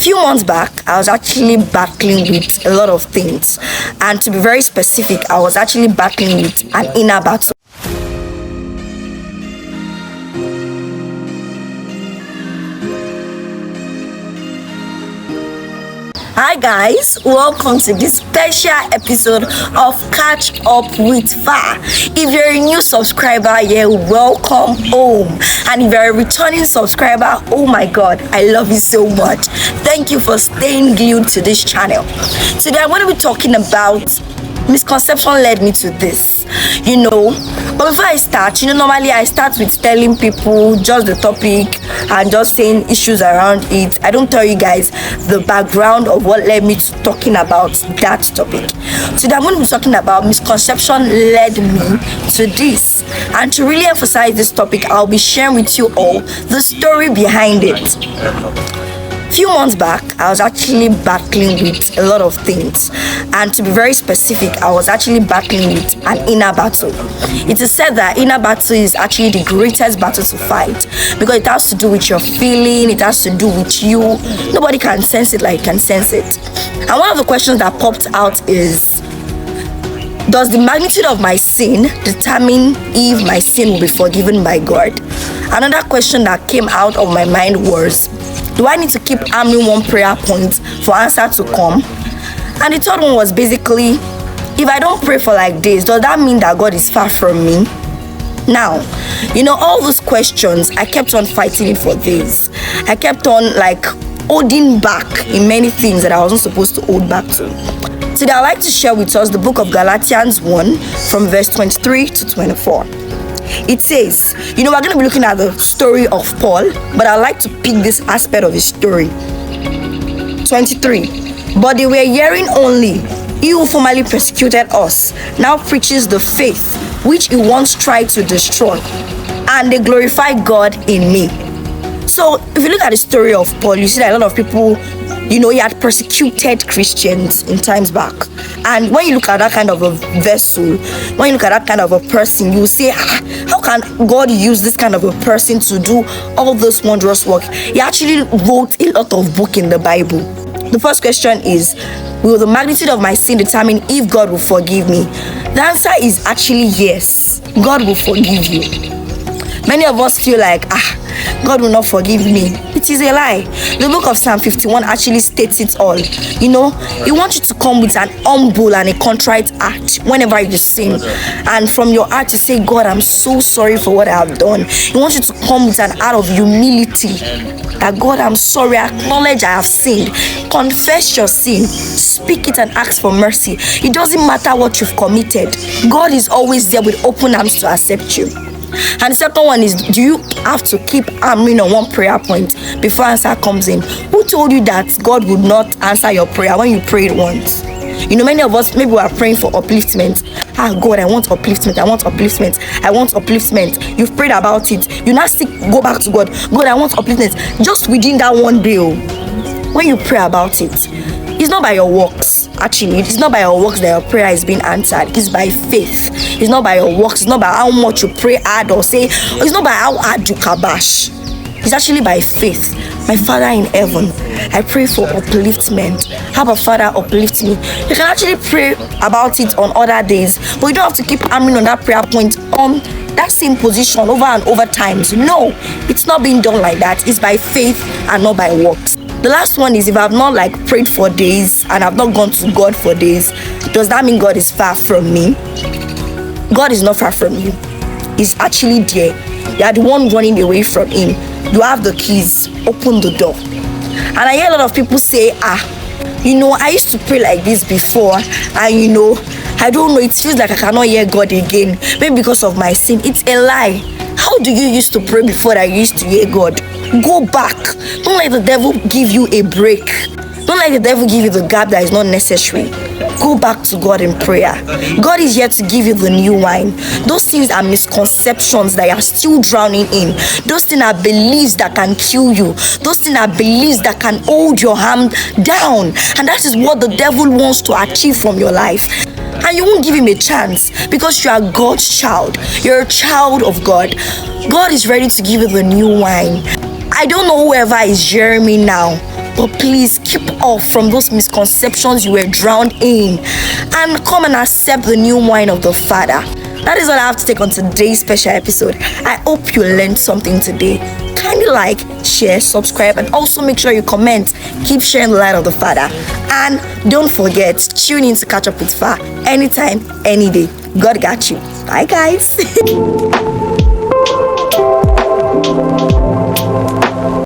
Few months back, I was actually battling with a lot of things, and to be very specific, I was actually battling with an inner battle. Hi guys, welcome to this special episode of Catch Up with Fa. If you're a new subscriber here, welcome home. And if you're a returning subscriber, oh my god, I love you so much. Thank you for staying glued to this channel. Today I'm going to be talking about misconception led me to this, but before I start, normally I start with telling people just the topic and just saying issues around it. I don't tell you guys the background of what led me to talking about that topic. Today I'm going to be talking about misconception led me to this, and to really emphasize this topic, I'll be sharing with you all the story behind it. Few months back, I was actually battling with a lot of things, and to be very specific, I was actually battling with an inner battle. It is said that inner battle is actually the greatest battle to fight because it has to do with your feeling, it has to do with you. Nobody can sense it like you can sense it. And one of the questions that popped out is, does the magnitude of my sin determine if my sin will be forgiven by God? Another question that came out of my mind was, do I need to keep hammering one prayer point for answer to come? And the third one was basically, if I don't pray for like days, does that mean that God is far from me? Now, all those questions, I kept on fighting it for days. I kept on holding back in many things that I wasn't supposed to hold back to. Today, I'd like to share with us the book of Galatians 1 from verse 23 to 24. It says, we're going to be looking at the story of Paul, but I'd like to pick this aspect of his story. 23. But they were hearing only, he who formerly persecuted us now preaches the faith which he once tried to destroy, and they glorify God in me. So if you look at the story of Paul, you see that a lot of people, he had persecuted Christians in times back. And when you look at that kind of a vessel, when you look at that kind of a person, you say, how can God use this kind of a person to do all this wondrous work? He actually wrote a lot of books in the Bible. The first question is, will the magnitude of my sin determine if God will forgive me? The answer is actually yes. God will forgive you. Many of us feel like, God will not forgive me. It is a lie. The book of Psalm 51 actually states it all. He wants you to come with an humble and a contrite heart whenever you sin. And from your heart to say, God, I'm so sorry for what I have done. He wants you to come with an heart of humility. That God, I'm sorry, I acknowledge I have sinned. Confess your sin. Speak it and ask for mercy. It doesn't matter what you've committed. God is always there with open arms to accept you. And the second one is, do you have to keep hammering on one prayer point before answer comes in? Who told you that God would not answer your prayer when you prayed once? Many of us, maybe we are praying for upliftment. God, I want upliftment, I want upliftment, I want upliftment. You've prayed about it. You now still go back to God. God, I want upliftment. Just within that one day, when you pray about it, it's not by your works. Actually, it's not by your works that your prayer is being answered. It's by faith. It's not by your works. It's not by how much you pray hard or say. It's not by how hard you kabash. It's actually by faith. My Father in heaven, I pray for upliftment. How about Father, uplift me? You can actually pray about it on other days, but you don't have to keep hammering on that prayer point on that same position over and over times. No, it's not being done like that. It's by faith and not by works. The last one is, if I've not prayed for days and I've not gone to God for days, does that mean God is far from me? God is not far from you. He's actually there. You are the one running away from him. You have the keys. Open the door. And I hear a lot of people say, I used to pray like this before, and I don't know, it feels like I cannot hear God again, maybe because of my sin. It's a lie. How do you used to pray before that you used to hear God? Go back. Don't let the devil give you a break. Don't let the devil give you the gap that is not necessary. Go back to God in prayer. God is here to give you the new wine. Those things are misconceptions that you are still drowning in. Those things are beliefs that can kill you. Those things are beliefs that can hold your hand down. And that is what the devil wants to achieve from your life. And you won't give him a chance because you are God's child. You're a child of God. God is ready to give you the new wine. I don't know whoever is hearing me now But please keep off from those misconceptions you were drowned in and come and accept the new wine of the Father. That is all I have to take on today's special episode. I hope you learned something today. Kindly like, share, subscribe, and also make sure you comment. Keep sharing the light of the Father. And don't forget, tune in to catch up with Fa anytime, any day. God got you. Bye, guys.